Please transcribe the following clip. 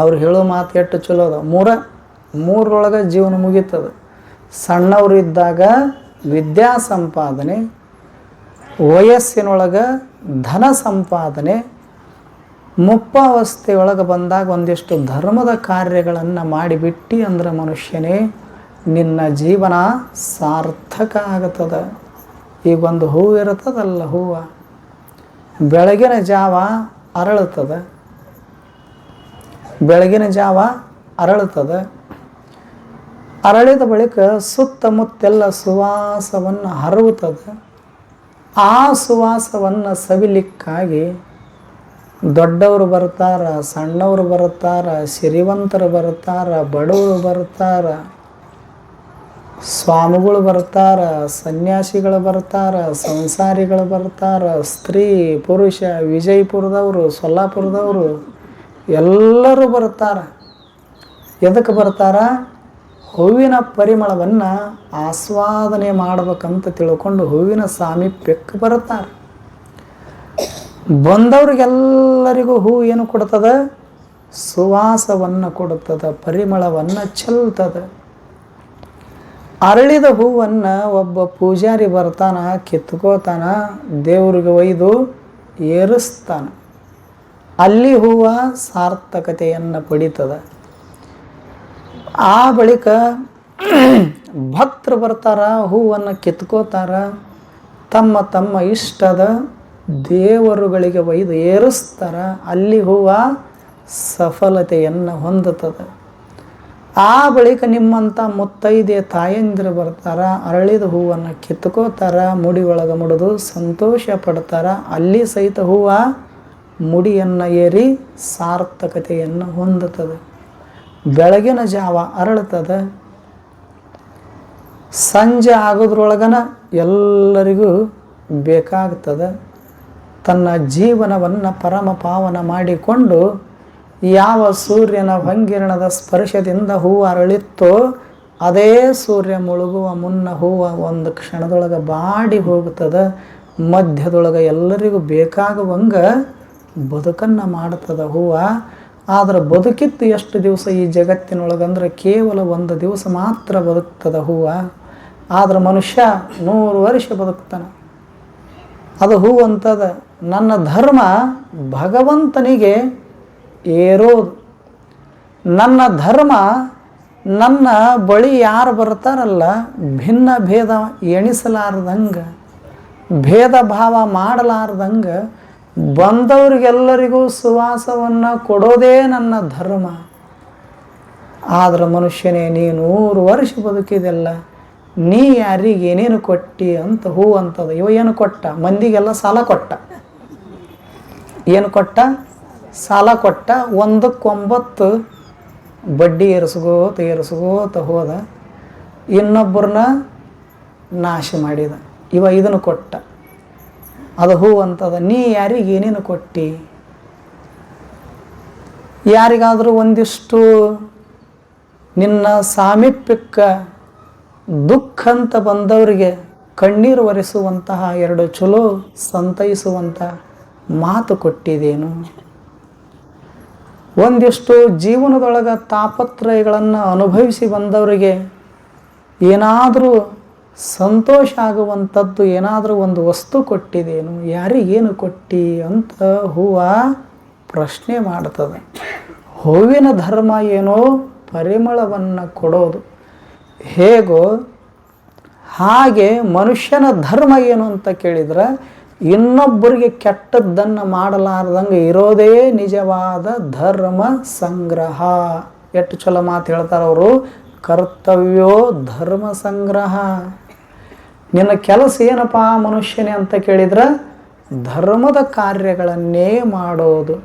ಅವ್ರು ಹೇಳೋ ಮಾತು ಎಷ್ಟು ಚಲೋ ಅದ. ಮೂರರೊಳಗೆ ಜೀವನ ಮುಗೀತದೆ. ಸಣ್ಣವರು ಇದ್ದಾಗ ವಿದ್ಯಾ ಸಂಪಾದನೆ, ವಯಸ್ಸಿನೊಳಗೆ ಧನ ಸಂಪಾದನೆ, ಮುಪ್ಪಾವಸ್ಥೆಯೊಳಗೆ ಬಂದಾಗ ಒಂದಿಷ್ಟು ಧರ್ಮದ ಕಾರ್ಯಗಳನ್ನು ಮಾಡಿಬಿಟ್ಟು ಅಂದ್ರೆ ಮನುಷ್ಯನೇ ನಿನ್ನ ಜೀವನ ಸಾರ್ಥಕ ಆಗುತ್ತದೆ. ಈಗ ಒಂದು ಹೂವು ಇರುತ್ತದಲ್ಲ, ಹೂವು ಬೆಳಗಿನ ಜಾವ ಅರಳುತ್ತದೆ. ಬೆಳಗಿನ ಜಾವ ಅರಳುತ್ತದೆ. ಅರಳಿದ ಬಳಿಕ ಸುತ್ತಮುತ್ತೆಲ್ಲ ಸುವಾಸವನ್ನು ಹರವುತ್ತದೆ. ಆ ಸುವಾಸವನ್ನು ಸವಿಲಿಕ್ಕಾಗಿ ದೊಡ್ಡವರು ಬರ್ತಾರ, ಸಣ್ಣವರು ಬರ್ತಾರ, ಸಿರಿವಂತರು ಬರ್ತಾರ, ಬಡವರು ಬರ್ತಾರ, ಸ್ವಾಮಿಗಳು ಬರ್ತಾರ, ಸನ್ಯಾಸಿಗಳು ಬರ್ತಾರ, ಸಂಸಾರಿಗಳು ಬರ್ತಾರ, ಸ್ತ್ರೀ ಪುರುಷ, ವಿಜಯಪುರದವರು, ಸೊಲ್ಲಾಪುರದವರು ಎಲ್ಲರೂ ಬರ್ತಾರ. ಎದಕ್ಕೆ ಬರ್ತಾರ? ಹೂವಿನ ಪರಿಮಳವನ್ನು ಆಸ್ವಾದನೆ ಮಾಡ್ಬೇಕಂತ ತಿಳ್ಕೊಂಡು ಹೂವಿನ ಸಾಮೀಪ್ಯಕ್ಕೆ ಬರ್ತಾರೆ. ಬಂದವ್ರಿಗೆಲ್ಲರಿಗೂ ಹೂ ಏನು ಕೊಡ್ತದೆ? ಸುವಾಸವನ್ನು ಕೊಡುತ್ತದೆ, ಪರಿಮಳವನ್ನು ಚೆಲ್ತದೆ. ಅರಳಿದ ಹೂವನ್ನು ಒಬ್ಬ ಪೂಜಾರಿ ಬರ್ತಾನ, ಕಿತ್ಕೋತಾನ, ದೇವ್ರಿಗೆ ಒಯ್ದು ಏರಿಸ್ತಾನ. ಅಲ್ಲಿ ಹೂವು ಸಾರ್ಥಕತೆಯನ್ನು ಪಡಿತದೆ. ಆ ಬಳಿಕ ಭಕ್ತರು ಬರ್ತಾರ, ಹೂವನ್ನು ಕಿತ್ಕೋತಾರ, ತಮ್ಮ ತಮ್ಮ ಇಷ್ಟದ ದೇವರುಗಳಿಗೆ ಒಯ್ದು ಏರಿಸ್ತಾರ. ಅಲ್ಲಿ ಹೂವು ಸಫಲತೆಯನ್ನು ಹೊಂದುತ್ತದೆ. ಆ ಬಳಿಕ ನಿಮ್ಮಂಥ ಮುತ್ತೈದೆ ತಾಯಂದಿರು ಬರ್ತಾರ, ಅರಳಿದ ಹೂವನ್ನು ಕಿತ್ಕೋತಾರ, ಮುಡಿ ಒಳಗೆ ಮುಡಿದು ಸಂತೋಷ ಪಡ್ತಾರ. ಅಲ್ಲಿ ಸಹಿತ ಹೂವು ಮುಡಿಯನ್ನು ಏರಿ ಸಾರ್ಥಕತೆಯನ್ನು ಹೊಂದುತ್ತದೆ. ಬೆಳಗಿನ ಜಾವ ಅರಳುತ್ತದೆ. ಸಂಜೆ ಆಗೋದ್ರೊಳಗನ ಎಲ್ಲರಿಗೂ ಬೇಕಾಗ್ತದೆ. ತನ್ನ ಜೀವನವನ್ನು ಪರಮ ಪಾವನ ಮಾಡಿಕೊಂಡು ಯಾವ ಸೂರ್ಯನ ಭಂಗಿರಣದ ಸ್ಪರ್ಶದಿಂದ ಹೂವು ಅರಳಿತ್ತೋ ಅದೇ ಸೂರ್ಯ ಮುಳುಗುವ ಮುನ್ನ ಹೂವು ಒಂದು ಕ್ಷಣದೊಳಗೆ ಬಾಡಿ ಹೋಗ್ತದೆ. ಮಧ್ಯದೊಳಗೆ ಎಲ್ಲರಿಗೂ ಬೇಕಾಗುವಂಗೆ ಬದುಕನ್ನು ಮಾಡ್ತದೆ ಹೂವು. ಆದರೆ ಬದುಕಿತ್ತು ಎಷ್ಟು ದಿವಸ ಈ ಜಗತ್ತಿನೊಳಗಂದ್ರೆ ಕೇವಲ ಒಂದು ದಿವಸ ಮಾತ್ರ ಬದುಕ್ತದೆ ಹೂವು. ಆದ್ರೆ ಮನುಷ್ಯ 100 ವರ್ಷ ಬದುಕ್ತಾನೆ. ಅದು ಹೂವು ಅಂತದ. ನನ್ನ ಧರ್ಮ ಭಗವಂತನಿಗೆ ಏರೋದು. ನನ್ನ ಧರ್ಮ ನನ್ನ ಬಳಿ ಯಾರು ಬರ್ತಾರಲ್ಲ, ಭಿನ್ನ ಭೇದ ಎಣಿಸಲಾರ್ದಂಗೆ, ಭೇದ ಭಾವ ಮಾಡಲಾರ್ದಂಗೆ ಬಂದವ್ರಿಗೆಲ್ಲರಿಗೂ ಸುವಾಸವನ್ನು ಕೊಡೋದೇ ನನ್ನ ಧರ್ಮ. ಆದ್ರೆ ಮನುಷ್ಯನೇ, ನೀ 100 ವರ್ಷ ಬದುಕಿದೆಲ್ಲ, ನೀ ಯಾರಿಗೆ ಏನೇನು ಕೊಟ್ಟಿ ಅಂತ ಹೂ ಅಂತದ. ಇವ ಏನು ಕೊಟ್ಟ? ಮಂದಿಗೆಲ್ಲ ಸಾಲ ಕೊಟ್ಟ. ಏನು ಕೊಟ್ಟ? ಸಾಲ ಕೊಟ್ಟ. 1ಕ್ಕೆ 9 ಬಡ್ಡಿ ಏರಿಸ್ಕೋತ ಹೋದ. ಇನ್ನೊಬ್ಬರನ್ನ ನಾಶ ಮಾಡಿದ. ಇವ ಇದನ್ನು ಕೊಟ್ಟ. ಅದು ಹೂ ಅಂತದ. ನೀ ಯಾರಿಗೆ ಏನೇನು ಕೊಟ್ಟಿ? ಯಾರಿಗಾದರೂ ಒಂದಿಷ್ಟು ನಿನ್ನ ಸಾಮೀಪ್ಯಕ್ಕೆ ದುಃಖ ಅಂತ ಬಂದವರಿಗೆ ಕಣ್ಣೀರು ಒರೆಸುವಂತಹ 2 ಚಲೋ ಸಂತೈಸುವಂಥ ಮಾತು ಕೊಟ್ಟಿದ್ದೇನು? ಒಂದಿಷ್ಟು ಜೀವನದೊಳಗೆ ತಾಪತ್ರಯಗಳನ್ನು ಅನುಭವಿಸಿ ಬಂದವರಿಗೆ ಏನಾದರೂ ಸಂತೋಷ ಆಗುವಂಥದ್ದು ಏನಾದರೂ ಒಂದು ವಸ್ತು ಕೊಟ್ಟಿದ್ದೇನು? ಯಾರಿಗೇನು ಕೊಟ್ಟಿ ಅಂತ ಹೂವು ಪ್ರಶ್ನೆ ಮಾಡ್ತದೆ. ಹೂವಿನ ಧರ್ಮ ಏನೋ ಪರಿಮಳವನ್ನು ಕೊಡೋದು. ಹೇಗೋ ಹಾಗೆ ಮನುಷ್ಯನ ಧರ್ಮ ಏನು ಅಂತ ಕೇಳಿದ್ರೆ, ಇನ್ನೊಬ್ಬರಿಗೆ ಕೆಟ್ಟದ್ದನ್ನು ಮಾಡಲಾರ್ದಂಗೆ ಇರೋದೇ ನಿಜವಾದ ಧರ್ಮ ಸಂಗ್ರಹ. ಎಷ್ಟು ಚಲೋ ಮಾತು ಹೇಳ್ತಾರೆ ಅವರು. ಕರ್ತವ್ಯೋ ಧರ್ಮ ಸಂಗ್ರಹ. ನಿನ್ನ ಕೆಲಸ ಏನಪ್ಪ ಮನುಷ್ಯನೇ ಅಂತ ಕೇಳಿದ್ರೆ, ಧರ್ಮದ ಕಾರ್ಯಗಳನ್ನೇ ಮಾಡೋದು.